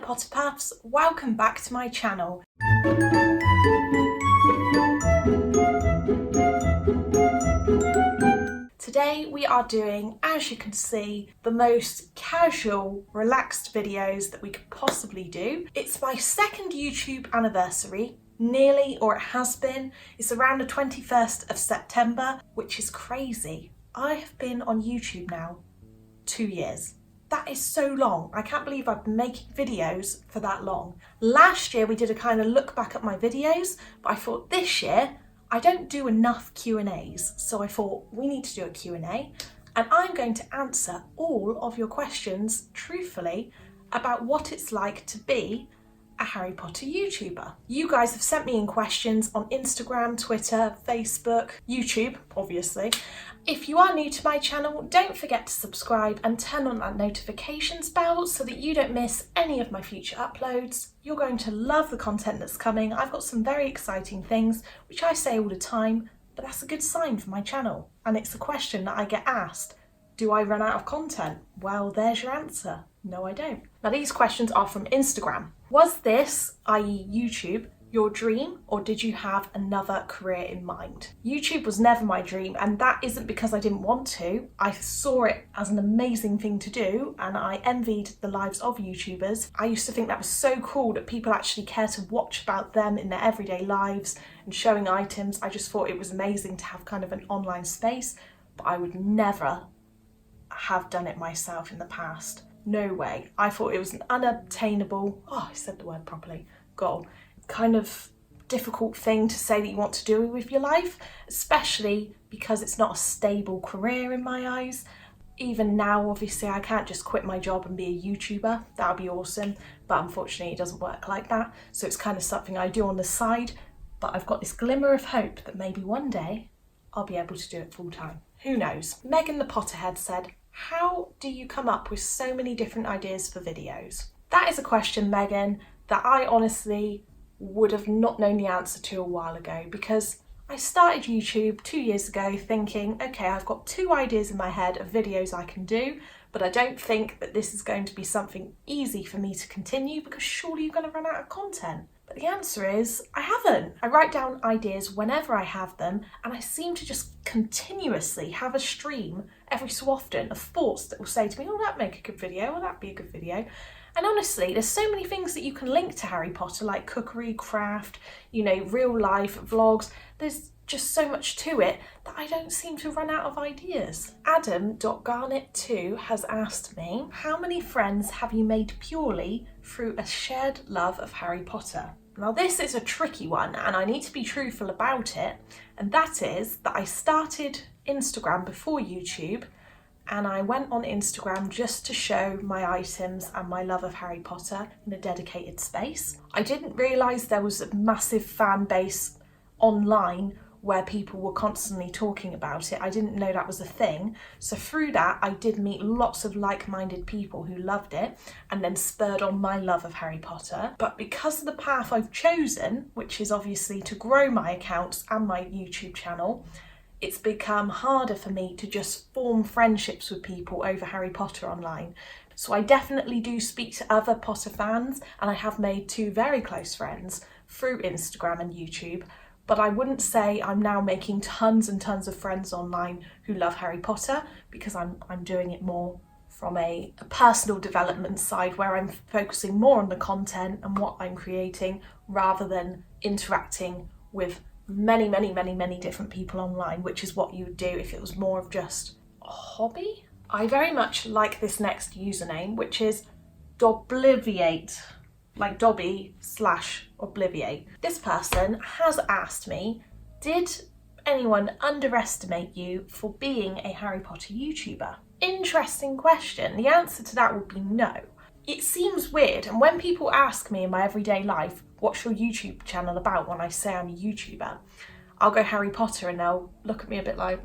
Potterpuffs, welcome back to my channel. Today we are doing, as you can see, the most casual, relaxed videos that we could possibly do. It's my second YouTube anniversary, nearly, or it has been. It's around the 21st of September, which is crazy. I have been on YouTube now 2 years. That is so long. I can't believe I've been making videos for that long. Last year we did a kind of look back at my videos, but I thought this year I don't do enough Q&As, so I thought we need to do a Q&A, and I'm going to answer all of your questions truthfully about what it's like to be a Harry Potter YouTuber. You guys have sent me in questions on Instagram, Twitter, Facebook, YouTube, obviously. If you are new to my channel, don't forget to subscribe and turn on that notifications bell so that you don't miss any of my future uploads. You're going to love the content that's coming. I've got some very exciting things, which I say all the time, but that's a good sign for my channel. And it's a question that I get asked. Do I run out of content? Well, there's your answer. No, I don't. Now, these questions are from Instagram. Was this, i.e. YouTube, your dream, or did you have another career in mind? YouTube was never my dream, and that isn't because I didn't want to. I saw it as an amazing thing to do, and I envied the lives of YouTubers. I used to think that was so cool that people actually care to watch about them in their everyday lives and showing items. I just thought it was amazing to have kind of an online space, but I would never have done it myself in the past. No way. I thought it was an unobtainable, I said the word properly, goal. Kind of difficult thing to say that you want to do with your life, especially because it's not a stable career in my eyes. Even now, obviously, I can't just quit my job and be a YouTuber. That would be awesome, but unfortunately it doesn't work like that. So it's kind of something I do on the side, but I've got this glimmer of hope that maybe one day I'll be able to do it full time. Who knows? Megan the Potterhead said, how do you come up with so many different ideas for videos? That is a question, Megan, that I honestly would have not known the answer to a while ago, because I started YouTube 2 years ago thinking, okay, I've got 2 ideas in my head of videos I can do, but I don't think that this is going to be something easy for me to continue because surely you're going to run out of content. But the answer is I haven't. I write down ideas whenever I have them, and I seem to just continuously have a stream every so often of thoughts that will say to me, oh, that'd make a good video, or that'd be a good video. And honestly, there's so many things that you can link to Harry Potter, like cookery, craft, real life vlogs. There's just so much to it that I don't seem to run out of ideas. Adam.Garnet2 has asked me, how many friends have you made purely through a shared love of Harry Potter? Now, this is a tricky one, and I need to be truthful about it, and that is that I started Instagram before YouTube, and I went on Instagram just to show my items and my love of Harry Potter in a dedicated space. I didn't realise there was a massive fan base online where people were constantly talking about it. I didn't know that was a thing. So through that, I did meet lots of like-minded people who loved it and then spurred on my love of Harry Potter. But because of the path I've chosen, which is obviously to grow my accounts and my YouTube channel, it's become harder for me to just form friendships with people over Harry Potter online. So I definitely do speak to other Potter fans, and I have made 2 very close friends through Instagram and YouTube, but I wouldn't say I'm now making tons and tons of friends online who love Harry Potter, because I'm doing it more from a personal development side where I'm focusing more on the content and what I'm creating rather than interacting with many different people online, which is what you would do if it was more of just a hobby. I very much like this next username, which is Dobliviate, like Dobby/Obliviate. This person has asked me, did anyone underestimate you for being a Harry Potter YouTuber? Interesting question. The answer to that would be no. It seems weird, and when people ask me in my everyday life, what's your YouTube channel about, when I say I'm a YouTuber, I'll go Harry Potter and they'll look at me a bit like,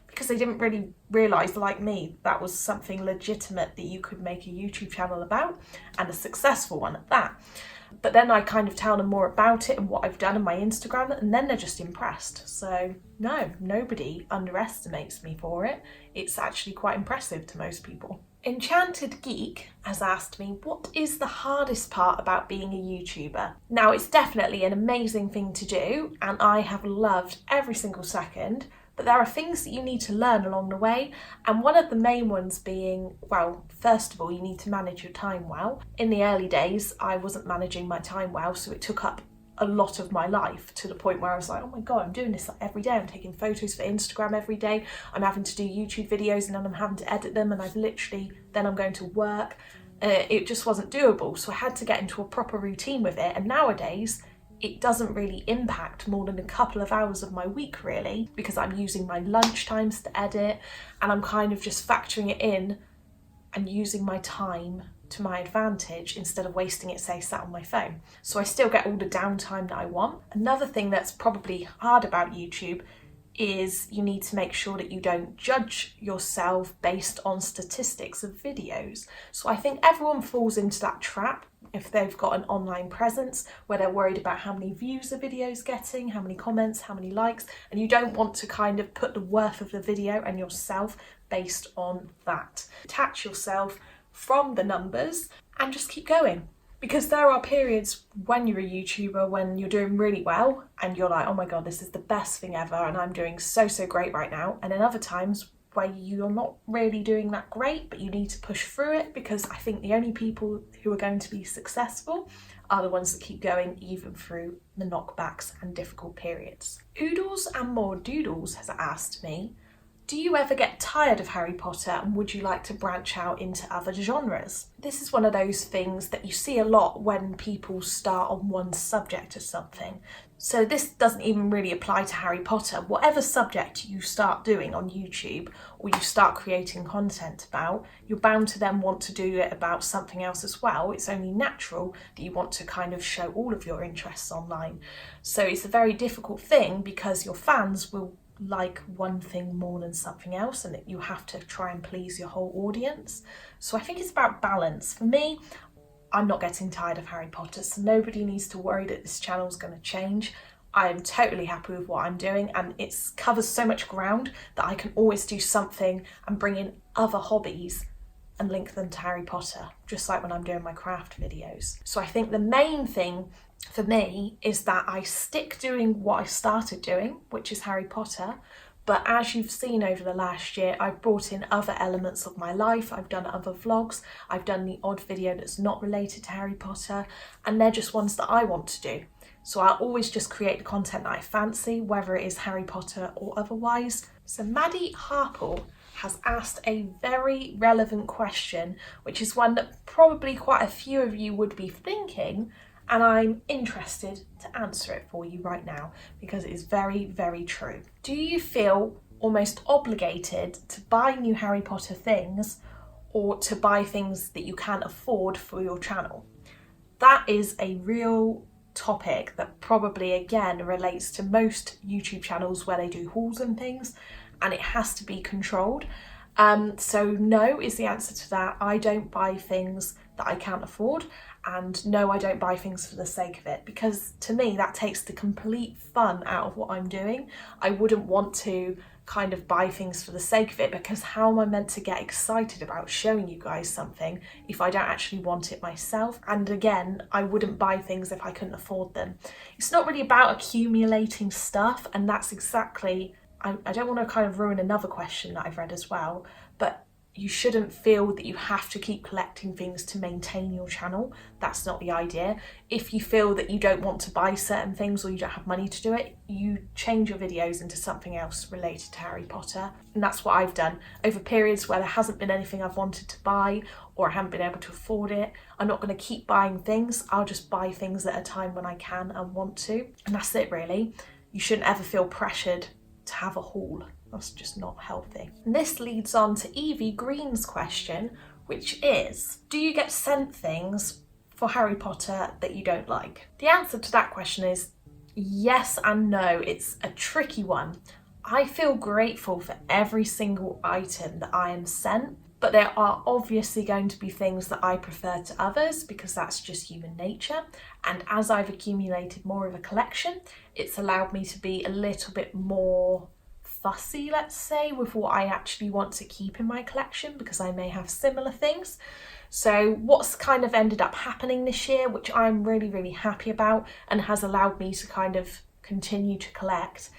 because they didn't really realise, like me, that was something legitimate that you could make a YouTube channel about, and a successful one at that. But then I kind of tell them more about it and what I've done on my Instagram, and then they're just impressed. So no, nobody underestimates me for it. It's actually quite impressive to most people. Enchanted Geek has asked me, what is the hardest part about being a YouTuber? Now, it's definitely an amazing thing to do, and I have loved every single second, but there are things that you need to learn along the way, and one of the main ones being, well, first of all, you need to manage your time well. In the early days, I wasn't managing my time well, so it took up a lot of my life, to the point where I was like, oh my god, I'm doing this like every day. I'm taking photos for Instagram every day. I'm having to do YouTube videos and then I'm having to edit them, and then I'm going to work. It just wasn't doable. So I had to get into a proper routine with it. And nowadays, it doesn't really impact more than a couple of hours of my week, really, because I'm using my lunch times to edit, and I'm kind of just factoring it in and using my time to my advantage instead of wasting it, say, sat on my phone. So I still get all the downtime that I want. Another thing that's probably hard about YouTube is you need to make sure that you don't judge yourself based on statistics of videos. So I think everyone falls into that trap if they've got an online presence where they're worried about how many views the video's getting, how many comments, how many likes, and you don't want to kind of put the worth of the video and yourself based on that. Detach yourself from the numbers and just keep going. Because there are periods when you're a YouTuber when you're doing really well and you're like, oh my god, this is the best thing ever and I'm doing so great right now. And then other times where you're not really doing that great, but you need to push through it, because I think the only people who are going to be successful are the ones that keep going even through the knockbacks and difficult periods. Oodles and More Doodles has asked me, do you ever get tired of Harry Potter and would you like to branch out into other genres? This is one of those things that you see a lot when people start on one subject or something. So this doesn't even really apply to Harry Potter. Whatever subject you start doing on YouTube or you start creating content about, you're bound to then want to do it about something else as well. It's only natural that you want to kind of show all of your interests online. So it's a very difficult thing because your fans will like one thing more than something else, and that you have to try and please your whole audience. So I think it's about balance. For me, I'm not getting tired of Harry Potter, so nobody needs to worry that this channel is going to change. I am totally happy with what I'm doing, and it covers so much ground that I can always do something and bring in other hobbies and link them to Harry Potter, just like when I'm doing my craft videos. So I think the main thing for me is that I stick doing what I started doing, which is Harry Potter, but as you've seen over the last year, I've brought in other elements of my life. I've done other vlogs, I've done the odd video that's not related to Harry Potter, and they're just ones that I want to do. So I'll always just create the content that I fancy, whether it is Harry Potter or otherwise. So Maddie Harple has asked a very relevant question, which is one that probably quite a few of you would be thinking, and I'm interested to answer it for you right now because it is very true. Do you feel almost obligated to buy new Harry Potter things or to buy things that you can't afford for your channel? That is a real topic that probably again relates to most YouTube channels where they do hauls and things, and it has to be controlled. So no is the answer to that. I don't buy things that I can't afford, and no, I don't buy things for the sake of it, because to me that takes the complete fun out of what I'm doing. I wouldn't want to kind of buy things for the sake of it, because how am I meant to get excited about showing you guys something if I don't actually want it myself? And again, I wouldn't buy things if I couldn't afford them. It's not really about accumulating stuff, and that's exactly, I don't want to kind of ruin another question that I've read as well, but you shouldn't feel that you have to keep collecting things to maintain your channel. That's not the idea. If you feel that you don't want to buy certain things or you don't have money to do it, you change your videos into something else related to Harry Potter. And that's what I've done. Over periods where there hasn't been anything I've wanted to buy or I haven't been able to afford it, I'm not going to keep buying things. I'll just buy things at a time when I can and want to. And that's it really. You shouldn't ever feel pressured to have a haul. That's just not healthy. And this leads on to Evie Green's question, which is, do you get sent things for Harry Potter that you don't like? The answer to that question is yes and no. It's a tricky one. I feel grateful for every single item that I am sent, but there are obviously going to be things that I prefer to others because that's just human nature. And as I've accumulated more of a collection, it's allowed me to be a little bit more fussy, let's say, with what I actually want to keep in my collection because I may have similar things. So what's kind of ended up happening this year, which I'm really, really happy about and has allowed me to kind of continue to collect,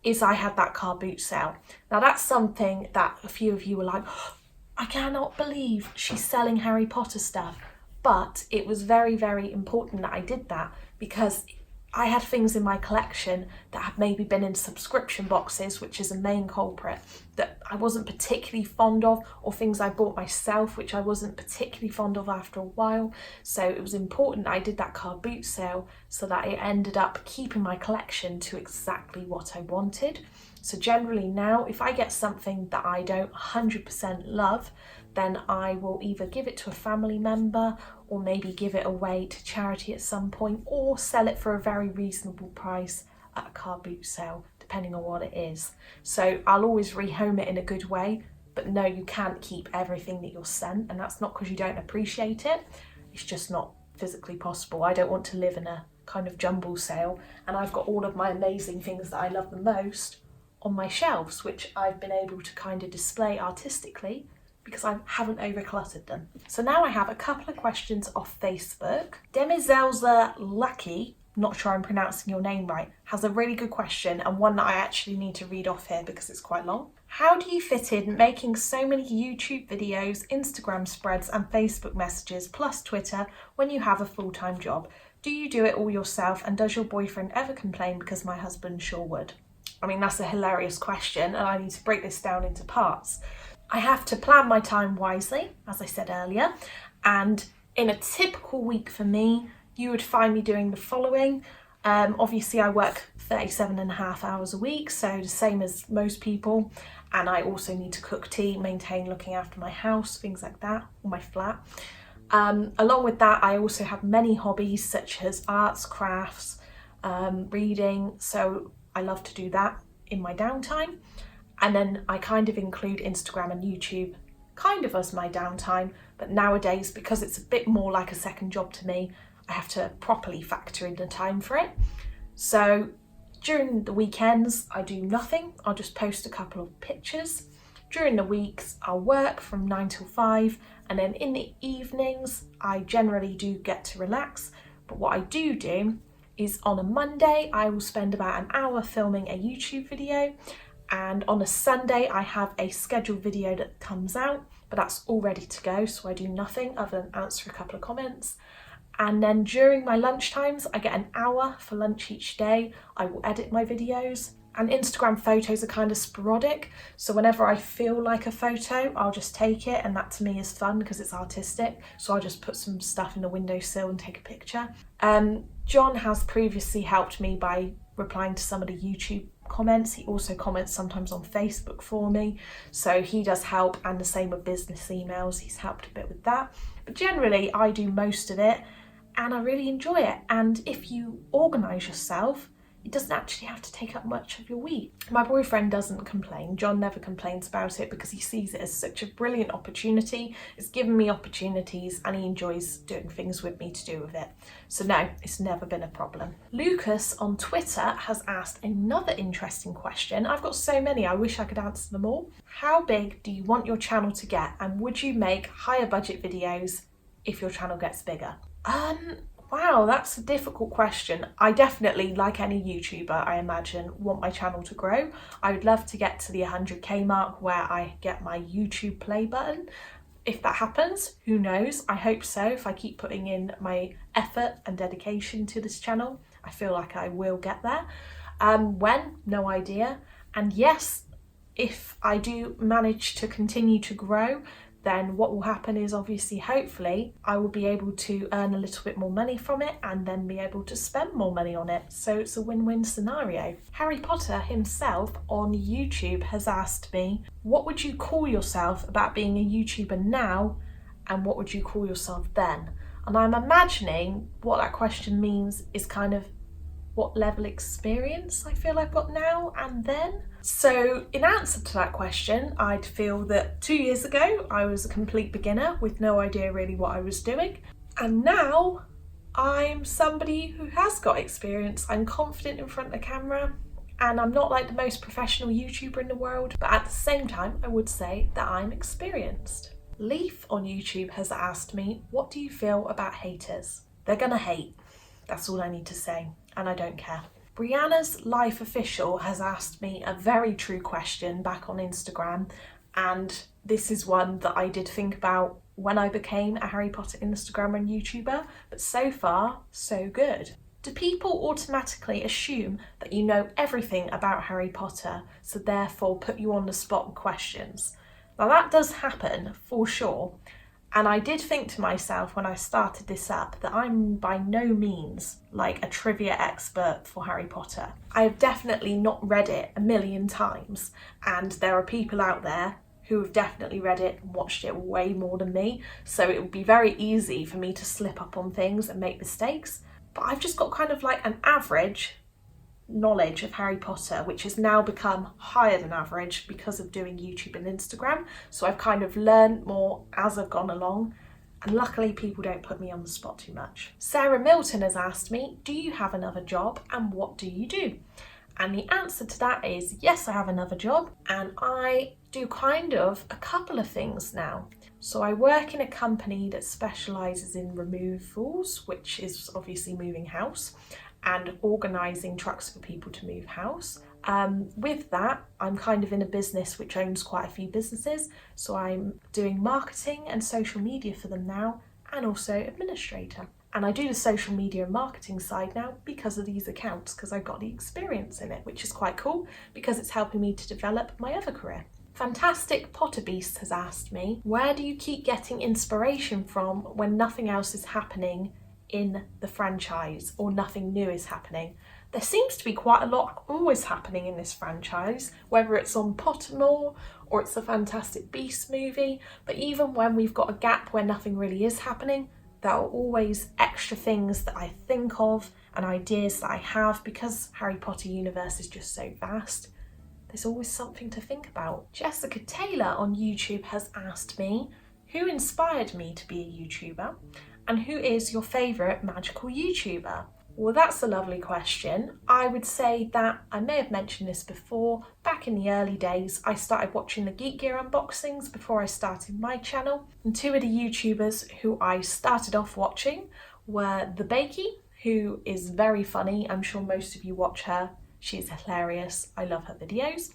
is I had that car boot sale. Now that's something that a few of you were like, oh, I cannot believe she's selling Harry Potter stuff. But it was very, very important that I did that because I had things in my collection that had maybe been in subscription boxes, which is a main culprit, that I wasn't particularly fond of, or things I bought myself, which I wasn't particularly fond of after a while. So it was important I did that car boot sale so that it ended up keeping my collection to exactly what I wanted. So generally now, if I get something that I don't 100% love, then I will either give it to a family member or maybe give it away to charity at some point, or sell it for a very reasonable price at a car boot sale, depending on what it is. So I'll always rehome it in a good way, but no, you can't keep everything that you're sent, and that's not because you don't appreciate it, it's just not physically possible. I don't want to live in a kind of jumble sale, and I've got all of my amazing things that I love the most on my shelves, which I've been able to kind of display artistically because I haven't overcluttered them. So now I have a couple of questions off Facebook. Demizelza Lucky, not sure I'm pronouncing your name right, has a really good question, and one that I actually need to read off here because it's quite long. How do you fit in making so many YouTube videos, Instagram spreads and Facebook messages plus Twitter when you have a full-time job? Do you do it all yourself, and does your boyfriend ever complain? Because my husband sure would. I mean, that's a hilarious question, and I need to break this down into parts. I have to plan my time wisely, as I said earlier, and in a typical week for me, you would find me doing the following. Obviously, I work 37.5 hours a week, so the same as most people, and I also need to cook tea, maintain looking after my house, things like that, or my flat. Along with that, I also have many hobbies such as arts, crafts, reading, so I love to do that in my downtime. And then I kind of include Instagram and YouTube kind of as my downtime, but nowadays, because it's a bit more like a second job to me, I have to properly factor in the time for it. So during the weekends, I do nothing. I'll just post a couple of pictures. During the weeks, I'll work from 9 till 5, and then in the evenings, I generally do get to relax. But what I do is on a Monday, I will spend about an hour filming a YouTube video. And on a Sunday, I have a scheduled video that comes out, but that's all ready to go. So I do nothing other than answer a couple of comments. And then during my lunch times, I get an hour for lunch each day. I will edit my videos, and Instagram photos are kind of sporadic. So whenever I feel like a photo, I'll just take it. And that to me is fun because it's artistic. So I'll just put some stuff in the windowsill and take a picture. John has previously helped me by replying to some of the YouTube comments. He also comments sometimes on Facebook for me, so he does help, and the same with business emails, he's helped a bit with that. But generally I do most of it and I really enjoy it, and if you organise yourself, it doesn't actually have to take up much of your week. My boyfriend doesn't complain. John never complains about it because he sees it as such a brilliant opportunity. It's given me opportunities and he enjoys doing things with me to do with it. So no, it's never been a problem. Lucas on Twitter has asked another interesting question. I've got so many, I wish I could answer them all. How big do you want your channel to get, and would you make higher budget videos if your channel gets bigger? Wow, that's a difficult question. I definitely, like any YouTuber, I imagine, want my channel to grow. I would love to get to the 100k mark where I get my YouTube play button. If that happens, who knows? I hope so. If I keep putting in my effort and dedication to this channel, I feel like I will get there. When? No idea. And yes, if I do manage to continue to grow, then what will happen is obviously, hopefully, I will be able to earn a little bit more money from it and then be able to spend more money on it. So it's a win-win scenario. Harry Potter himself on YouTube has asked me, what would you call yourself about being a YouTuber now, and what would you call yourself then? And I'm imagining what that question means is kind of what level experience I feel I've got now and then. So in answer to that question, I'd feel that 2 years ago I was a complete beginner with no idea really what I was doing, and now I'm somebody who has got experience. I'm confident in front of the camera, and I'm not like the most professional YouTuber in the world, but at the same time I would say that I'm experienced. Leaf on YouTube has asked me, what do you feel about haters? They're gonna hate. That's all I need to say, and I don't care. Brianna's Life Official has asked me a very true question back on Instagram, and this is one that I did think about when I became a Harry Potter Instagrammer and YouTuber, but so far, so good. Do people automatically assume that you know everything about Harry Potter, so therefore put you on the spot with questions? Now that does happen, for sure, and I did think to myself when I started this up that I'm by no means like a trivia expert for Harry Potter. I have definitely not read it a million times, and there are people out there who have definitely read it and watched it way more than me, so it would be very easy for me to slip up on things and make mistakes. But I've just got kind of like an average knowledge of Harry Potter, which has now become higher than average because of doing YouTube and Instagram. So I've kind of learned more as I've gone along, and luckily people don't put me on the spot too much. Sarah Milton has asked me, do you have another job and what do you do? And the answer to that is yes, I have another job, and I do kind of a couple of things now. So I work in a company that specialises in removals, which is obviously moving house, and organising trucks for people to move house. With that, I'm kind of in a business which owns quite a few businesses, so I'm doing marketing and social media for them now, and also administrator. And I do the social media and marketing side now because of these accounts, because I've got the experience in it, which is quite cool because it's helping me to develop my other career. Fantastic Potter Beast has asked me, where do you keep getting inspiration from when nothing else is happening in the franchise or nothing new is happening? There seems to be quite a lot always happening in this franchise, whether it's on Pottermore or it's a Fantastic Beasts movie, but even when we've got a gap where nothing really is happening, there are always extra things that I think of and ideas that I have because Harry Potter universe is just so vast. There's always something to think about. Jessica Taylor on YouTube has asked me, who inspired me to be a YouTuber and who is your favourite magical YouTuber? Well, that's a lovely question. I would say that, I may have mentioned this before, back in the early days, I started watching the Geek Gear unboxings before I started my channel. And two of the YouTubers who I started off watching were The Bakey, who is very funny. I'm sure most of you watch her. She's hilarious. I love her videos.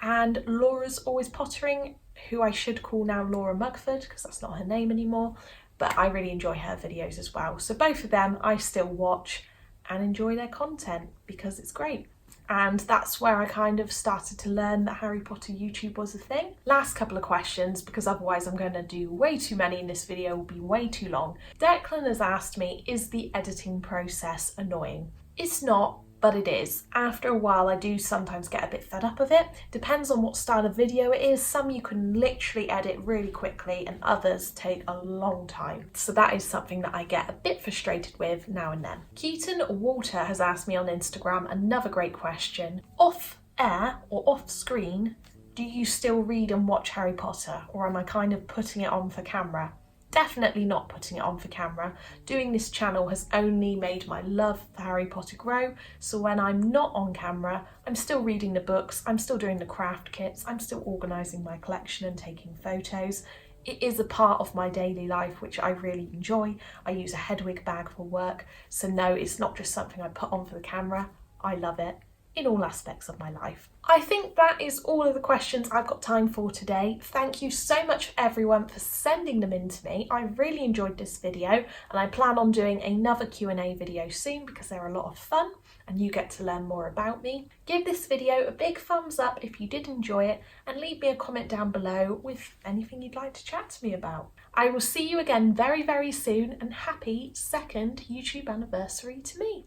And Laura's Always Pottering, who I should call now Laura Mugford, because that's not her name anymore. But I really enjoy her videos as well. So both of them I still watch and enjoy their content because it's great. And that's where I kind of started to learn that Harry Potter YouTube was a thing. Last couple of questions, because otherwise I'm going to do way too many in this video, will be way too long. Declan has asked me, is the editing process annoying? It's not, but it is. After a while I do sometimes get a bit fed up of it. Depends on what style of video it is. Some you can literally edit really quickly and others take a long time. So that is something that I get a bit frustrated with now and then. Keaton Walter has asked me on Instagram another great question. Off air or off screen, do you still read and watch Harry Potter, or am I kind of putting it on for camera? Definitely not putting it on for camera. Doing this channel has only made my love for Harry Potter grow, so when I'm not on camera, I'm still reading the books, I'm still doing the craft kits, I'm still organising my collection and taking photos. It is a part of my daily life which I really enjoy. I use a Hedwig bag for work, so no, it's not just something I put on for the camera. I love it in all aspects of my life. I think that is all of the questions I've got time for today. Thank you so much everyone for sending them in to me. I really enjoyed this video and I plan on doing another Q&A video soon because they're a lot of fun and you get to learn more about me. Give this video a big thumbs up if you did enjoy it and leave me a comment down below with anything you'd like to chat to me about. I will see you again very, very soon, and happy 2nd YouTube anniversary to me.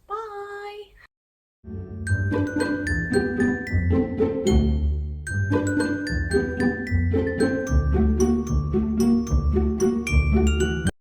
Bye!